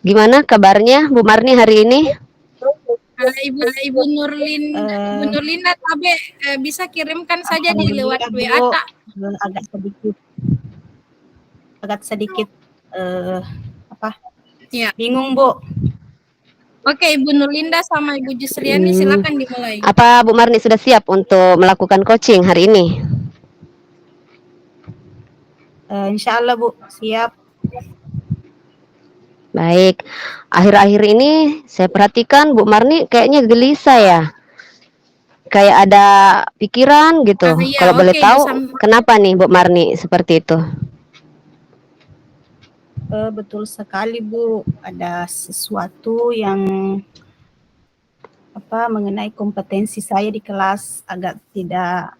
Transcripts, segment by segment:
Gimana kabarnya Bu Marni hari ini? Ibu Nurlinda Tabe bisa kirimkan saja di lewat WA tak? agak sedikit Ya. bingung Bu. Oke, Ibu Nurlinda sama Ibu Jusriani silakan dimulai. Apa Bu Marni sudah siap untuk melakukan coaching hari ini? Insya Allah Bu, siap. Baik, akhir-akhir ini saya perhatikan Bu Marni kayaknya gelisah ya. Kayak ada pikiran gitu. Iya, Kalau boleh oke, tahu, kenapa nih Bu Marni seperti itu? Betul sekali Bu, ada sesuatu yang mengenai kompetensi saya di kelas agak tidak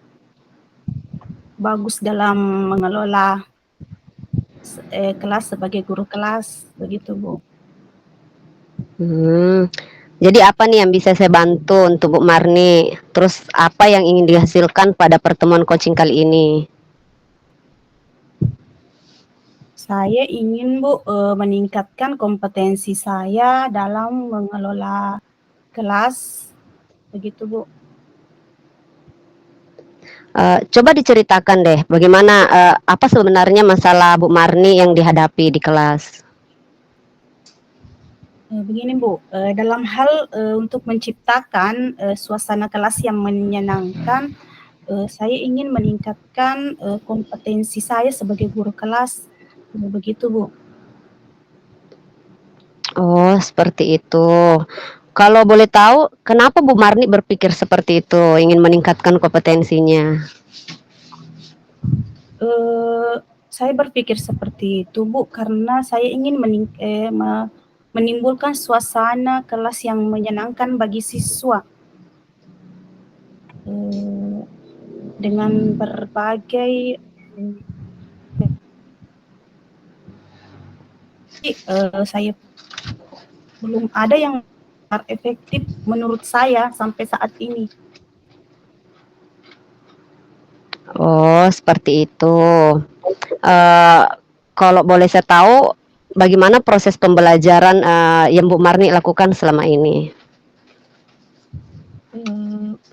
bagus dalam mengelola kelas sebagai guru kelas, begitu Bu. Jadi apa nih yang bisa saya bantu untuk Bu Marni? Terus apa yang ingin dihasilkan pada pertemuan coaching kali ini? Saya ingin Bu meningkatkan kompetensi saya dalam mengelola kelas, begitu Bu. Coba diceritakan deh, bagaimana apa sebenarnya masalah Bu Marni yang dihadapi di kelas? Begini Bu, dalam hal untuk menciptakan suasana kelas yang menyenangkan, saya ingin meningkatkan kompetensi saya sebagai guru kelas, begitu Bu. Oh, seperti itu. Kalau boleh tahu, kenapa Bu Marni berpikir seperti itu, ingin meningkatkan kompetensinya? Saya berpikir seperti itu Bu, karena saya ingin menimbulkan suasana kelas yang menyenangkan bagi siswa. Dengan berbagai saya belum ada yang efektif menurut saya sampai saat ini. Oh, seperti itu. Kalau boleh saya tahu, bagaimana proses pembelajaran yang Bu Marni lakukan selama ini?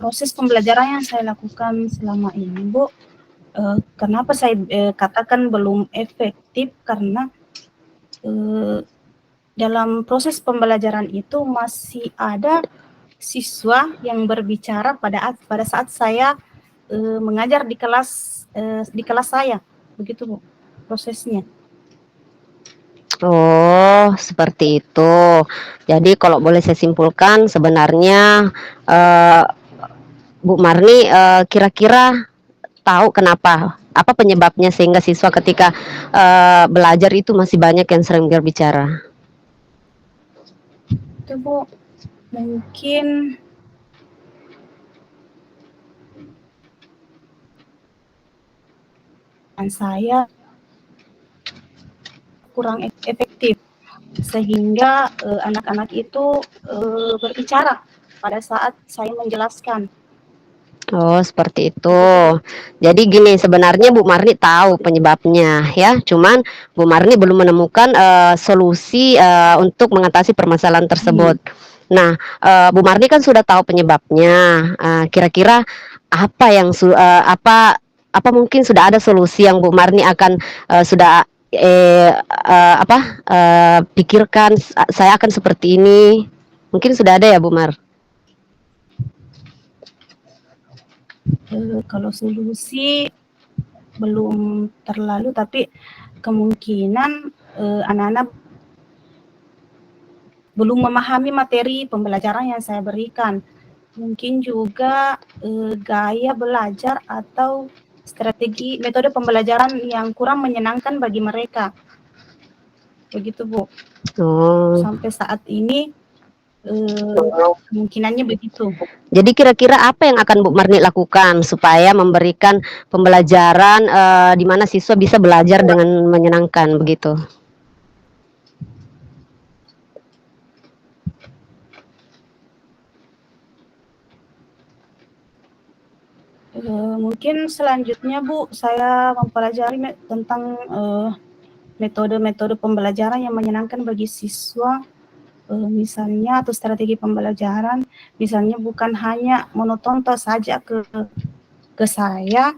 Proses pembelajaran yang saya lakukan selama ini, Bu, kenapa saya katakan belum efektif, karena dalam proses pembelajaran itu masih ada siswa yang berbicara pada saat saya mengajar di kelas saya, begitu Bu prosesnya. Oh, seperti itu. Jadi kalau boleh saya simpulkan, sebenarnya Bu Marni kira-kira tahu kenapa, apa penyebabnya sehingga siswa ketika belajar itu masih banyak yang sering berbicara. Itu Bu, mungkin saya kurang efektif sehingga anak-anak itu berbicara pada saat saya menjelaskan. Oh, seperti itu. Jadi gini, sebenarnya Bu Marni tahu penyebabnya ya, cuman Bu Marni belum menemukan solusi untuk mengatasi permasalahan tersebut. Nah, Bu Marni kan sudah tahu penyebabnya. Kira-kira apa yang apa mungkin sudah ada solusi yang Bu Marni akan sudah pikirkan, saya akan seperti ini. Mungkin sudah ada ya Bu Mar? Kalau solusi belum terlalu, tapi kemungkinan anak-anak belum memahami materi pembelajaran yang saya berikan. Mungkin juga gaya belajar atau strategi metode pembelajaran yang kurang menyenangkan bagi mereka. Begitu Bu. Sampai saat ini kemungkinannya begitu. Jadi kira-kira apa yang akan Bu Marni lakukan supaya memberikan pembelajaran di mana siswa bisa belajar dengan menyenangkan begitu? Mungkin selanjutnya Bu, saya mempelajari tentang metode-metode pembelajaran yang menyenangkan bagi siswa, misalnya atau strategi pembelajaran, misalnya bukan hanya monoton saja ke saya,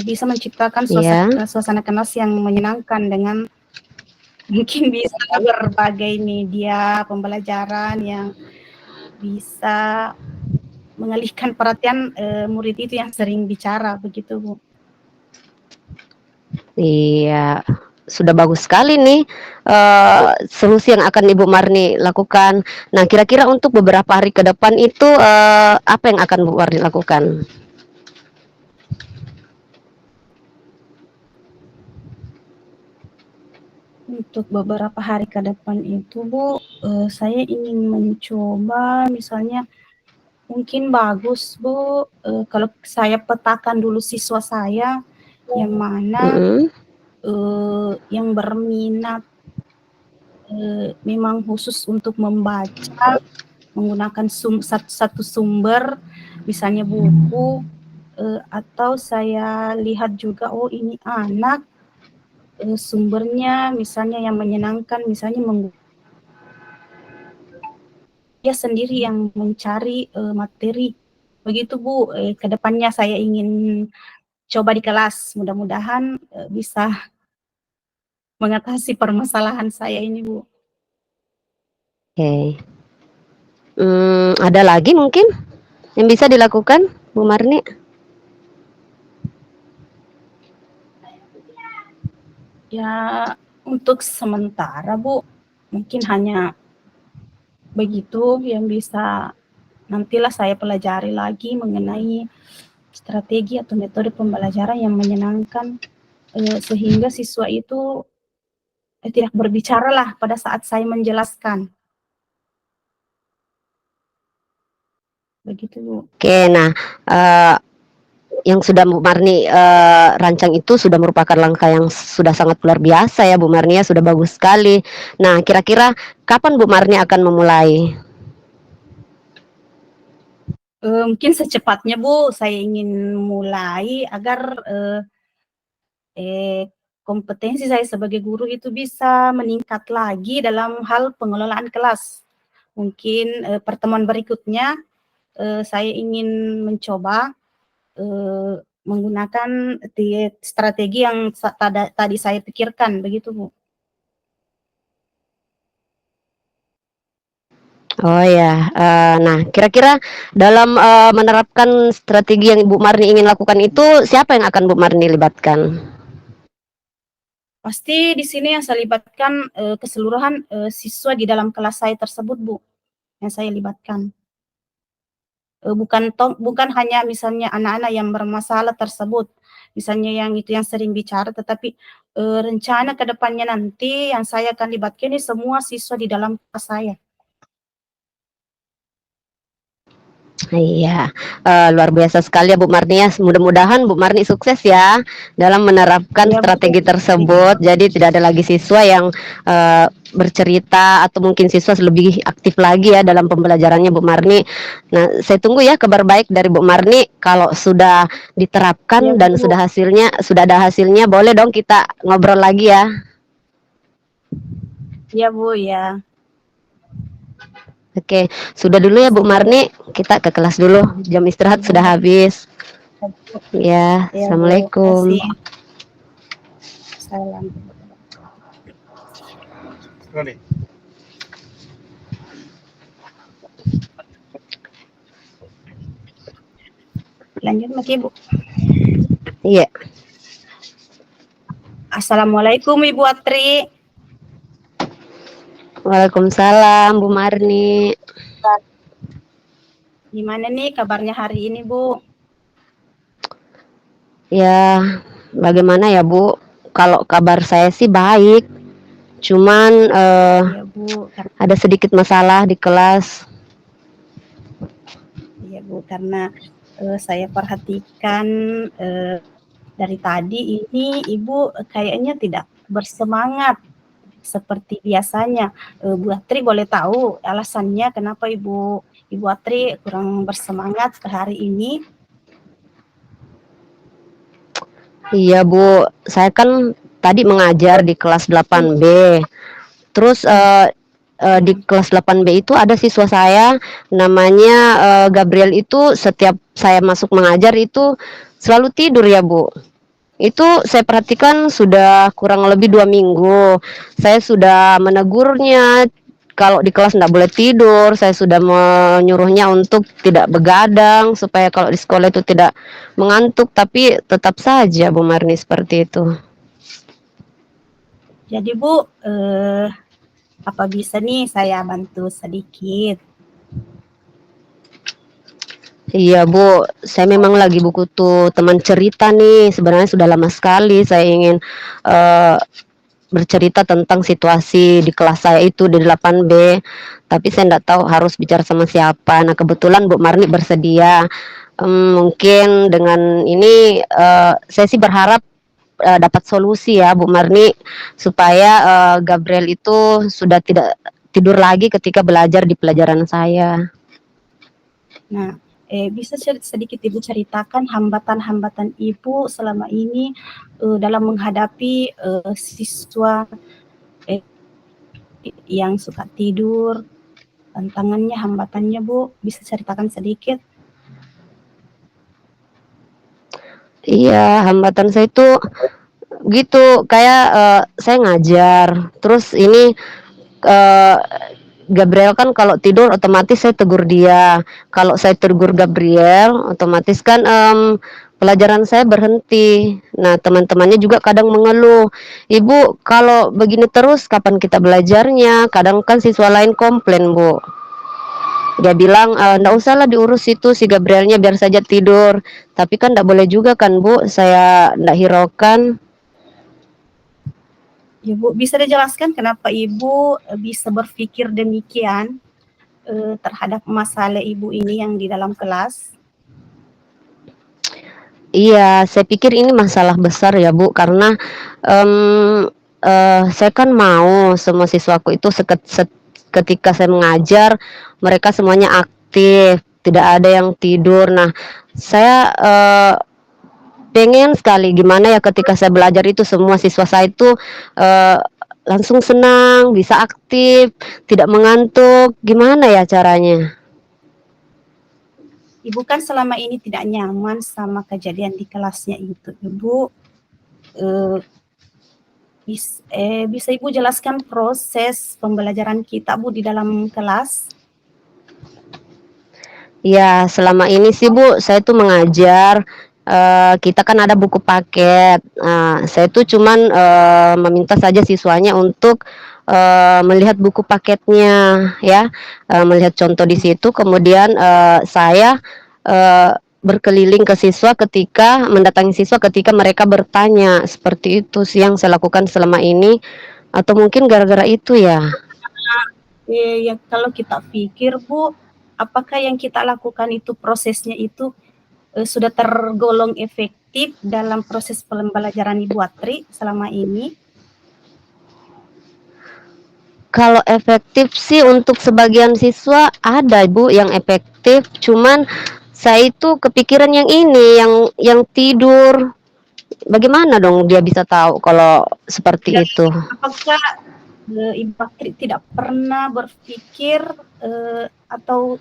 bisa menciptakan Iya. suasana kelas yang menyenangkan dengan mungkin bisa berbagai media pembelajaran yang bisa mengalihkan perhatian murid itu yang sering bicara, begitu Bu. Iya, sudah bagus sekali nih solusi yang akan Ibu Marni lakukan. Nah, kira-kira untuk beberapa hari ke depan itu apa yang akan Bu Marni lakukan? Untuk beberapa hari ke depan itu Bu, saya ingin mencoba misalnya mungkin bagus Bu, kalau saya petakan dulu siswa saya yang mana yang berminat memang khusus untuk membaca menggunakan satu sumber, misalnya buku, atau saya lihat juga, oh ini anak sumbernya misalnya yang menyenangkan, misalnya dia sendiri yang mencari materi. Begitu Bu, ke depannya saya ingin coba di kelas, mudah-mudahan bisa mengatasi permasalahan saya ini Bu. Oke. Ada lagi mungkin yang bisa dilakukan, Bu Marni? Ya, untuk sementara Bu, mungkin hanya begitu yang bisa nantilah saya pelajari lagi mengenai strategi atau metode pembelajaran yang menyenangkan sehingga siswa itu tidak berbicara lah pada saat saya menjelaskan. Begitu Bu. Oke, nah yang sudah Bu Marni rancang itu sudah merupakan langkah yang sudah sangat luar biasa ya Bu Marni ya, sudah bagus sekali. Nah, kira-kira kapan Bu Marni akan memulai? Mungkin secepatnya Bu, saya ingin mulai agar kompetensi saya sebagai guru itu bisa meningkat lagi dalam hal pengelolaan kelas. Mungkin pertemuan berikutnya saya ingin mencoba menggunakan strategi yang tadi saya pikirkan, begitu Bu. Oh ya, nah kira-kira dalam menerapkan strategi yang Bu Marni ingin lakukan itu siapa yang akan Bu Marni libatkan? Pasti di sini yang saya libatkan keseluruhan siswa di dalam kelas saya tersebut Bu, yang saya libatkan. Bukan hanya misalnya anak-anak yang bermasalah tersebut, misalnya yang itu yang sering bicara, tetapi rencana ke depannya nanti yang saya akan libatkan ini semua siswa di dalam kelas saya. Iya, luar biasa sekali ya Bu Marni ya. Mudah-mudahan Bu Marni sukses ya dalam menerapkan Ya, strategi Bu. tersebut. Jadi tidak ada lagi siswa yang bercerita atau mungkin siswa lebih aktif lagi ya dalam pembelajarannya Bu Marni. Nah, saya tunggu ya kabar baik dari Bu Marni kalau sudah diterapkan Ya, dan Bu. sudah ada hasilnya, boleh dong kita ngobrol lagi ya. Ya Bu ya. Oke, sudah dulu ya Bu Marni, kita ke kelas dulu. Jam istirahat sudah habis. Ya, Ya, Assalamualaikum. Bu. Salam. Lanjut lagi Bu. Iya. Assalamualaikum Ibu Atri. Waalaikumsalam Bu Marni. Gimana nih kabarnya hari ini Bu? Ya, bagaimana ya Bu? Kalau kabar saya sih baik. Cuman Ya Bu, ada sedikit masalah di kelas. iya Bu, karena saya perhatikan dari tadi ini Ibu kayaknya tidak bersemangat seperti biasanya. Bu Atri boleh tahu alasannya kenapa Ibu Atri kurang bersemangat hari ini? Iya Bu, saya kan tadi mengajar di kelas 8B. Terus di kelas 8B itu ada siswa saya namanya Gabriel, itu setiap saya masuk mengajar itu selalu tidur ya Bu. Itu saya perhatikan sudah kurang lebih 2 minggu. Saya sudah menegurnya kalau di kelas tidak boleh tidur. Saya sudah menyuruhnya untuk tidak begadang supaya kalau di sekolah itu tidak mengantuk. Tapi tetap saja Bu Marni seperti itu. Jadi Bu, apa bisa nih saya bantu sedikit? Iya Bu, saya memang lagi butuh teman cerita nih. Sebenarnya sudah lama sekali saya ingin bercerita tentang situasi di kelas saya itu di 8B, tapi saya tidak tahu harus bicara sama siapa. Nah kebetulan Bu Marni bersedia. Mungkin dengan ini saya sih berharap dapat solusi ya Bu Marni, supaya Gabriel itu sudah tidak tidur lagi ketika belajar di pelajaran saya. Nah, bisa sedikit Ibu ceritakan hambatan-hambatan Ibu selama ini dalam menghadapi siswa yang suka tidur, tantangannya, hambatannya Bu, bisa ceritakan sedikit? Iya, hambatan saya itu gitu, kayak saya ngajar, terus ini Gabriel kan kalau tidur otomatis saya tegur dia. Kalau saya tegur Gabriel, otomatis kan pelajaran saya berhenti. Nah, teman-temannya juga kadang mengeluh, "Ibu, kalau begini terus kapan kita belajarnya?" Kadang kan siswa lain komplain, Bu. Dia bilang, "Nggak usah lah diurus itu si Gabrielnya, biar saja tidur." Tapi kan nggak boleh juga kan, Bu, saya nggak hiraukan. Ya Bu, bisa dijelaskan kenapa Ibu bisa berpikir demikian terhadap masalah Ibu ini yang di dalam kelas? Iya, saya pikir ini masalah besar ya Bu, karena saya kan mau semua siswaku itu ketika saya mengajar, mereka semuanya aktif, tidak ada yang tidur. Nah, saya pengen sekali gimana ya ketika saya belajar itu semua siswa saya itu langsung senang, bisa aktif, tidak mengantuk. Gimana ya caranya? Ibu kan selama ini tidak nyaman sama kejadian di kelasnya itu, Ibu. Bisa Ibu jelaskan proses pembelajaran kita, Bu, di dalam kelas? Ya, selama ini sih Bu, saya tuh mengajar. Kita kan ada buku paket. Saya tuh cuman meminta saja siswanya untuk melihat buku paketnya, ya, melihat contoh di situ. Kemudian saya berkeliling ke siswa ketika mendatangi siswa ketika mereka bertanya. Seperti itu sih yang saya lakukan selama ini. Atau mungkin gara-gara itu ya. Ya kalau kita pikir Bu, apakah yang kita lakukan itu prosesnya itu sudah tergolong efektif dalam proses pembelajaran Ibu Atri selama ini? Kalau efektif sih untuk sebagian siswa ada Bu yang efektif, cuman saya itu kepikiran yang ini, yang tidur. Bagaimana dong dia bisa tahu kalau seperti itu? Apakah Ibu Atri tidak pernah berpikir atau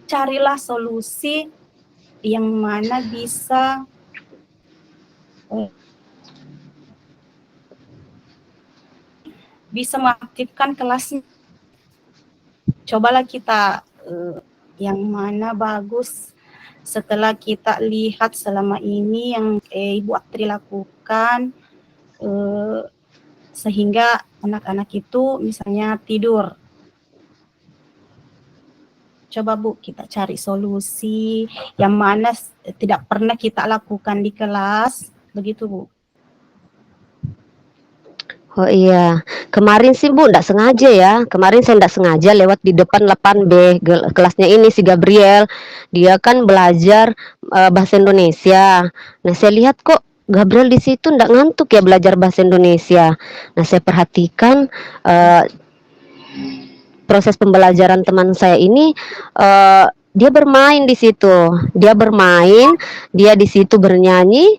carilah solusi yang mana bisa mengaktifkan kelasnya? Cobalah kita yang mana bagus setelah kita lihat selama ini yang Ibu Atri lakukan sehingga anak-anak itu misalnya tidur. Coba Bu, kita cari solusi yang mana tidak pernah kita lakukan di kelas, begitu Bu. Oh iya, kemarin sih Bu enggak sengaja ya. Kemarin saya enggak sengaja lewat di depan 8B kelasnya ini si Gabriel. Dia kan belajar bahasa Indonesia. Nah, saya lihat kok Gabriel di situ enggak ngantuk ya belajar bahasa Indonesia. Nah, saya perhatikan proses pembelajaran teman saya ini dia bermain di situ. Dia bermain, dia di situ bernyanyi,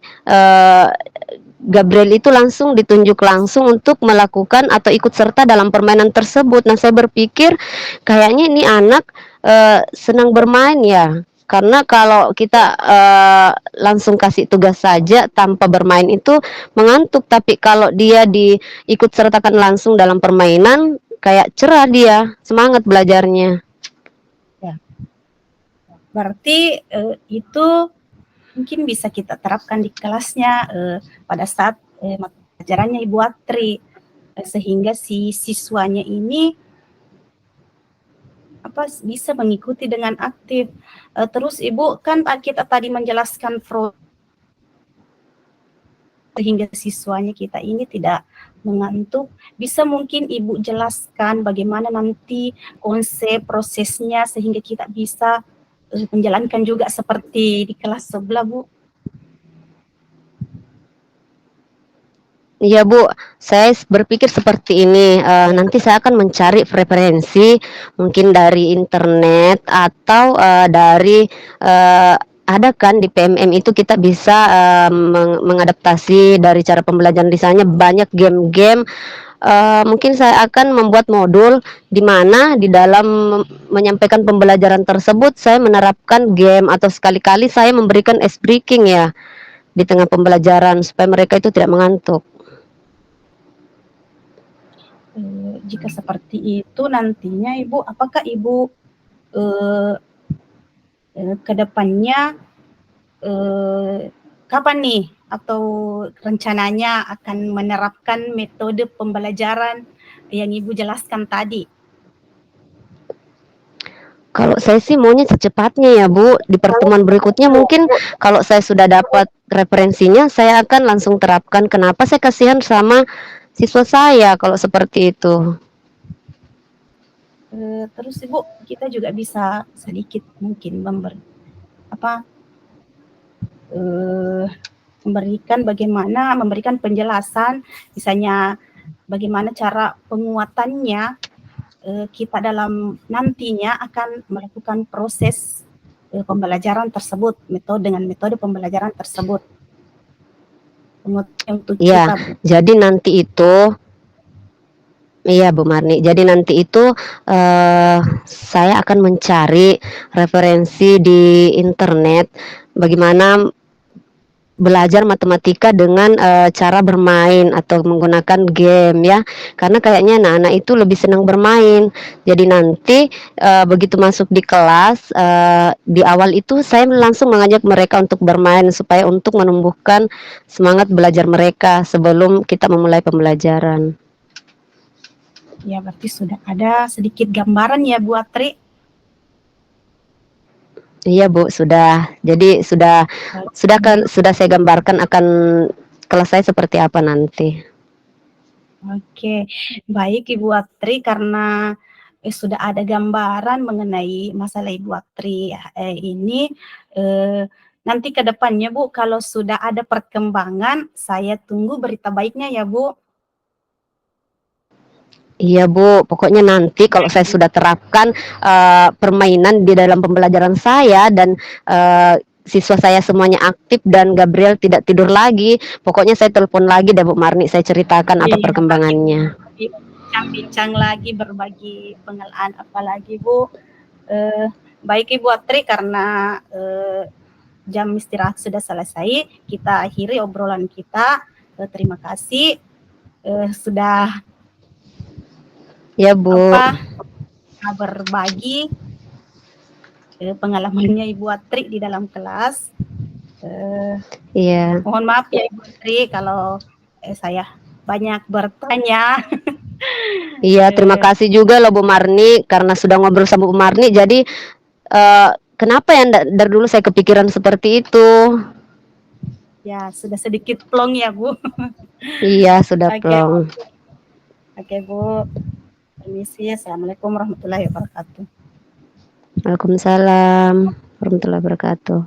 Gabriel itu langsung ditunjuk langsung untuk melakukan atau ikut serta dalam permainan tersebut. Nah, saya berpikir kayaknya ini anak senang bermain ya. Karena kalau kita langsung kasih tugas saja tanpa bermain itu mengantuk, tapi kalau dia diikut sertakan langsung dalam permainan kayak cerah dia, semangat belajarnya. Berarti itu mungkin bisa kita terapkan di kelasnya pada saat pelajarannya Ibu Atri, sehingga si siswanya ini bisa mengikuti dengan aktif. Terus Ibu kan kita tadi menjelaskan sehingga siswanya kita ini tidak mengantuk. Bisa mungkin Ibu jelaskan bagaimana nanti konsep prosesnya sehingga kita bisa menjalankan juga seperti di kelas sebelah, Bu? Iya Bu, saya berpikir seperti ini. Nanti saya akan mencari referensi mungkin dari internet atau dari ada kan di PMM itu kita bisa mengadaptasi dari cara pembelajaran di sana banyak game-game. Mungkin saya akan membuat modul di mana di dalam menyampaikan pembelajaran tersebut saya menerapkan game atau sekali-kali saya memberikan ice breaking ya di tengah pembelajaran supaya mereka itu tidak mengantuk. Jika seperti itu nantinya Ibu, apakah Ibu ke depannya kapan nih atau rencananya akan menerapkan metode pembelajaran yang Ibu jelaskan tadi? Kalau saya sih maunya secepatnya ya Bu, di pertemuan berikutnya mungkin kalau saya sudah dapat referensinya saya akan langsung terapkan. Kenapa saya kasihan sama siswa saya kalau seperti itu. Terus Ibu, kita juga bisa sedikit mungkin memberikan penjelasan, misalnya bagaimana cara penguatannya. Kita dalam nantinya akan melakukan proses pembelajaran tersebut, dengan metode pembelajaran tersebut. Untuk ya, kita, Bu. Jadi nanti itu, iya Bu Marni, jadi nanti itu saya akan mencari referensi di internet bagaimana belajar matematika dengan cara bermain atau menggunakan game ya, karena kayaknya anak-anak itu lebih senang bermain. Jadi nanti begitu masuk di kelas di awal itu saya langsung mengajak mereka untuk bermain supaya untuk menumbuhkan semangat belajar mereka sebelum kita memulai pembelajaran. Ya, berarti sudah ada sedikit gambaran ya Bu Atri. Iya Bu, sudah. Jadi sudah saya gambarkan akan kelas saya seperti apa nanti. Oke, baik Ibu Atri, karena sudah ada gambaran mengenai masalah Ibu Atri ini, nanti ke depannya Bu, kalau sudah ada perkembangan, saya tunggu berita baiknya ya Bu. Iya Bu, pokoknya nanti kalau saya sudah terapkan permainan di dalam pembelajaran saya dan siswa saya semuanya aktif dan Gabriel tidak tidur lagi, pokoknya saya telepon lagi deh Bu Marni, saya ceritakan apa perkembangannya. Bincang-bincang lagi, berbagi pengalaman apalagi Bu. Baik Ibu Atri, karena jam istirahat sudah selesai, kita akhiri obrolan kita. Terima kasih sudah ya Bu berbagi pengalamannya Ibu Atri di dalam kelas. Iya. Mohon maaf ya Ibu Atri kalau saya banyak bertanya. Iya, terima kasih juga loh Bu Marni karena sudah ngobrol sama Bu Marni. Jadi kenapa ya dari dulu saya kepikiran seperti itu? Ya, sudah sedikit plong ya Bu. Iya, sudah plong. Oke Bu. Permisi, Assalamualaikum warahmatullahi wabarakatuh. Waalaikumsalam warahmatullahi wabarakatuh.